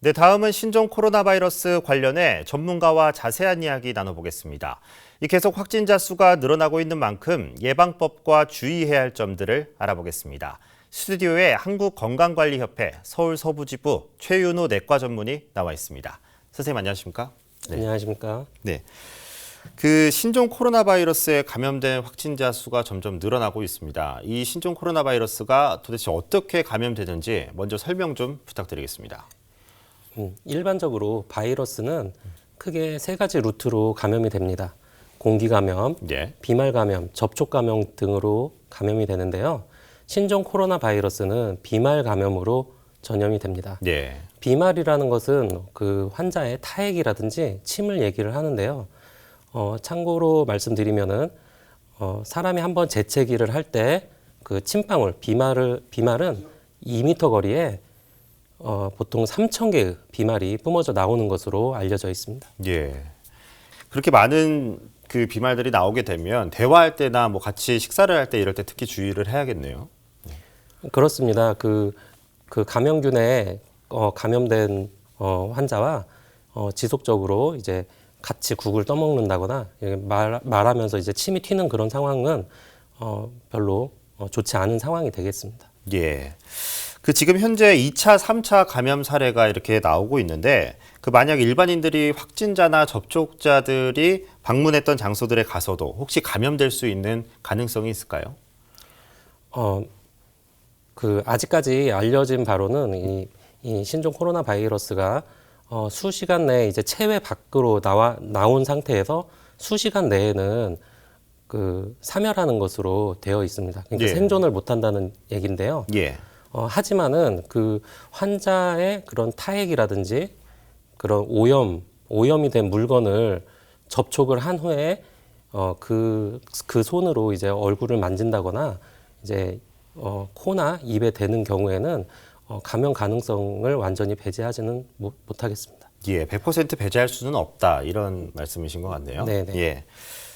네, 다음은 신종 코로나 바이러스 관련해 전문가와 자세한 이야기 나눠보겠습니다. 이 계속 확진자 수가 늘어나고 있는 만큼 예방법과 주의해야 할 점들을 알아보겠습니다. 스튜디오에 한국건강관리협회 서울서부지부 최윤우 내과 전문의 나와 있습니다. 선생님 안녕하십니까? 네. 안녕하십니까? 네. 신종 코로나 바이러스에 감염된 확진자 수가 점점 늘어나고 있습니다. 이 신종 코로나 바이러스가 도대체 어떻게 감염되는지 먼저 설명 좀 부탁드리겠습니다. 일반적으로 바이러스는 크게 세 가지 루트로 감염이 됩니다. 공기 감염, 예. 비말 감염, 접촉 감염 등으로 감염이 되는데요. 신종 코로나 바이러스는 비말 감염으로 전염이 됩니다. 예. 비말이라는 것은 그 환자의 타액이라든지 침을 얘기를 하는데요. 참고로 말씀드리면은 사람이 한번 재채기를 할 때 그 침방울, 비말은 2m 거리에 보통 3,000개의 비말이 뿜어져 나오는 것으로 알려져 있습니다. 예. 그렇게 많은 그 비말들이 나오게 되면 대화할 때나 뭐 같이 식사를 할 때 이럴 때 특히 주의를 해야겠네요. 그렇습니다. 그 감염균에 감염된 환자와 지속적으로 이제 같이 국을 떠먹는다거나 말하면서 이제 침이 튀는 그런 상황은 별로 좋지 않은 상황이 되겠습니다. 예. 지금 현재 2차, 3차 감염 사례가 이렇게 나오고 있는데 만약 일반인들이 확진자나 접촉자들이 방문했던 장소들에 가서도 혹시 감염될 수 있는 가능성이 있을까요? 아직까지 알려진 바로는 이 신종 코로나 바이러스가 수시간 내에 이제 체외 밖으로 나온 상태에서 수시간 내에는 사멸하는 것으로 되어 있습니다. 그러니까 예. 생존을 못한다는 얘기인데요. 예. 하지만은 그 환자의 그런 타액이라든지 그런 오염이 된 물건을 접촉을 한 후에 그 손으로 이제 얼굴을 만진다거나 이제 코나 입에 대는 경우에는 감염 가능성을 완전히 배제하지는 못하겠습니다. 예, 100% 배제할 수는 없다 이런 말씀이신 것 같네요. 네네. 예.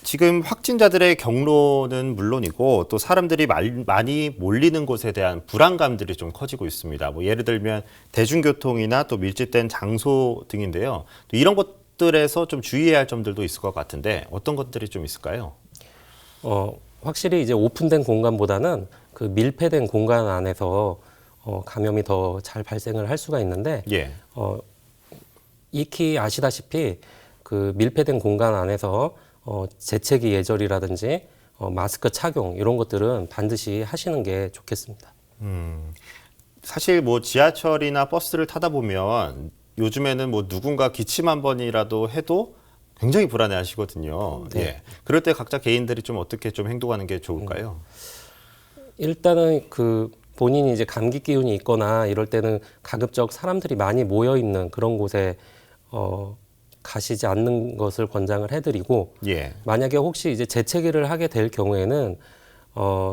지금 확진자들의 경로는 물론이고 또 사람들이 많이 몰리는 곳에 대한 불안감들이 좀 커지고 있습니다. 뭐 예를 들면 대중교통이나 또 밀집된 장소 등인데요. 또 이런 것들에서 좀 주의해야 할 점들도 있을 것 같은데 어떤 것들이 좀 있을까요? 확실히 이제 오픈된 공간보다는 그 밀폐된 공간 안에서 감염이 더 잘 발생을 할 수가 있는데 예. 익히 아시다시피 그 밀폐된 공간 안에서 재채기 예절이라든지 마스크 착용 이런 것들은 반드시 하시는 게 좋겠습니다. 사실 뭐 지하철이나 버스를 타다 보면 요즘에는 뭐 누군가 기침 한 번이라도 해도 굉장히 불안해 하시거든요. 네. 예. 그럴 때 각자 개인들이 좀 어떻게 좀 행동하는 게 좋을까요? 일단은 본인이 이제 감기 기운이 있거나 이럴 때는 가급적 사람들이 많이 모여 있는 그런 곳에 가시지 않는 것을 권장을 해드리고, 예. 만약에 혹시 이제 재채기를 하게 될 경우에는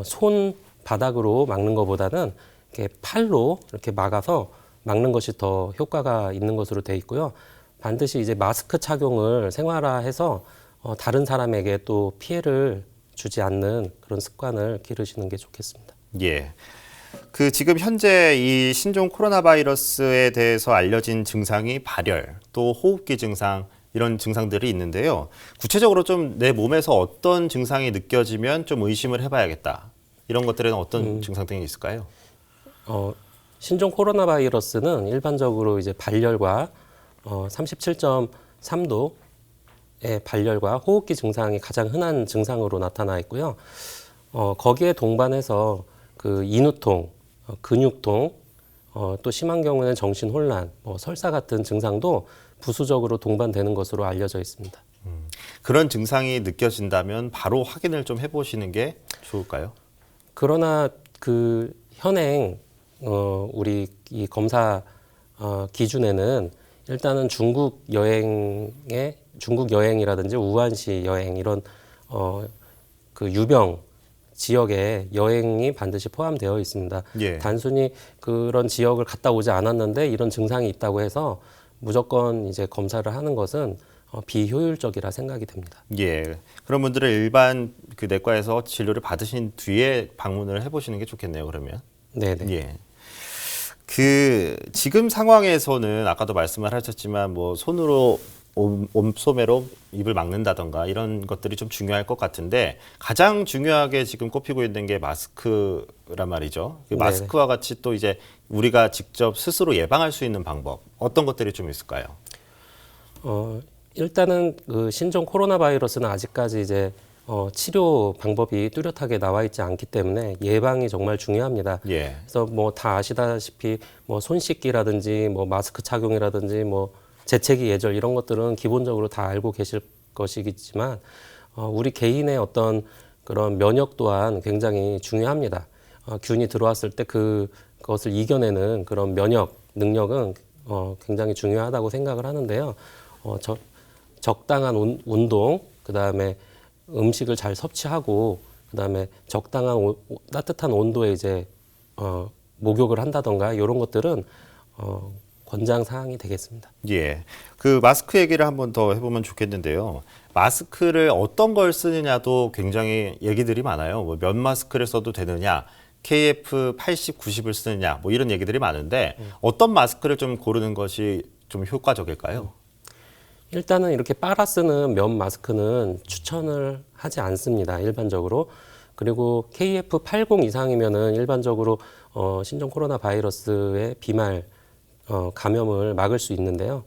손 바닥으로 막는 것보다는 이렇게 팔로 이렇게 막아서 막는 것이 더 효과가 있는 것으로 돼 있고요. 반드시 이제 마스크 착용을 생활화해서 다른 사람에게 또 피해를 주지 않는 그런 습관을 기르시는 게 좋겠습니다. 예. 지금 현재 이 신종 코로나 바이러스에 대해서 알려진 증상이 발열, 또 호흡기 증상, 이런 증상들이 있는데요. 구체적으로 좀 내 몸에서 어떤 증상이 느껴지면 좀 의심을 해봐야겠다. 이런 것들에는 어떤 증상 등이 있을까요? 신종 코로나 바이러스는 일반적으로 이제 발열과 37.3도의 발열과 호흡기 증상이 가장 흔한 증상으로 나타나 있고요. 거기에 동반해서 인후통, 근육통, 또 심한 경우에는 정신혼란, 설사 같은 증상도 부수적으로 동반되는 것으로 알려져 있습니다. 그런 증상이 느껴진다면 바로 확인을 좀 해보시는 게 좋을까요? 그러나 현행 우리 이 검사 기준에는 일단은 중국 여행이라든지 우한시 여행 이런 유병 지역에 여행이 반드시 포함되어 있습니다. 예. 단순히 그런 지역을 갔다 오지 않았는데 이런 증상이 있다고 해서 무조건 이제 검사를 하는 것은 비효율적이라 생각이 됩니다. 예. 그런 분들은 일반 내과에서 진료를 받으신 뒤에 방문을 해보시는 게 좋겠네요, 그러면. 네네. 예. 지금 상황에서는 아까도 말씀을 하셨지만 뭐 손으로 옴소매로 입을 막는다던가 이런 것들이 좀 중요할 것 같은데 가장 중요하게 지금 꼽히고 있는 게 마스크란 말이죠. 그 마스크와 같이 또 이제 우리가 직접 스스로 예방할 수 있는 방법 어떤 것들이 좀 있을까요? 일단은 그 신종 코로나 바이러스는 아직까지 이제 치료 방법이 뚜렷하게 나와 있지 않기 때문에 예방이 정말 중요합니다. 예. 그래서 뭐 다 아시다시피 뭐 손 씻기라든지 뭐 마스크 착용이라든지 뭐 재채기 예절 이런 것들은 기본적으로 다 알고 계실 것이겠지만 우리 개인의 어떤 그런 면역 또한 굉장히 중요합니다. 균이 들어왔을 때 그것을 이겨내는 그런 면역 능력은 굉장히 중요하다고 생각을 하는데요. 적당한 운동, 그다음에 음식을 잘 섭취하고 그다음에 적당한 따뜻한 온도에 이제 목욕을 한다던가 이런 것들은 권장 사항이 되겠습니다. 예. 그 마스크 얘기를 한번 더 해보면 좋겠는데요. 마스크를 어떤 걸 쓰느냐도 굉장히 얘기들이 많아요. 뭐 면 마스크를 써도 되느냐, KF80, 90을 쓰느냐, 뭐 이런 얘기들이 많은데 어떤 마스크를 좀 고르는 것이 좀 효과적일까요? 일단은 이렇게 빨아 쓰는 면 마스크는 추천을 하지 않습니다. 일반적으로. 그리고 KF80 이상이면은 일반적으로 신종 코로나 바이러스의 비말 감염을 막을 수 있는데요.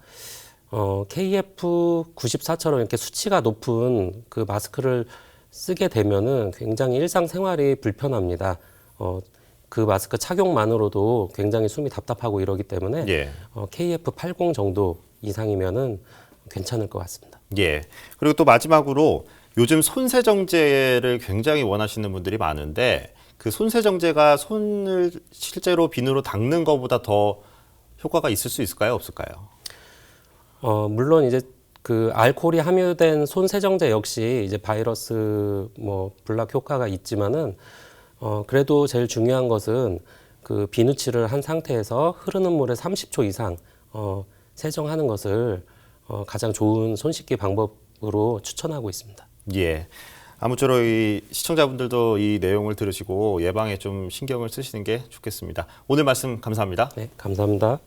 KF94처럼 이렇게 수치가 높은 그 마스크를 쓰게 되면은 굉장히 일상생활이 불편합니다. 그 마스크 착용만으로도 굉장히 숨이 답답하고 이러기 때문에 예. KF80 정도 이상이면은 괜찮을 것 같습니다. 예. 그리고 또 마지막으로 요즘 손세정제를 굉장히 원하시는 분들이 많은데 그 손세정제가 손을 실제로 비누로 닦는 것보다 더 효과가 있을 수 있을까요? 없을까요? 물론 이제 그 알코올이 함유된 손 세정제 역시 이제 바이러스 뭐 블락 효과가 있지만은 그래도 제일 중요한 것은 그 비누칠을 한 상태에서 흐르는 물에 30초 이상 세정하는 것을 가장 좋은 손 씻기 방법으로 추천하고 있습니다. 예. 아무쪼록 이 시청자분들도 이 내용을 들으시고 예방에 좀 신경을 쓰시는 게 좋겠습니다. 오늘 말씀 감사합니다. 네, 감사합니다.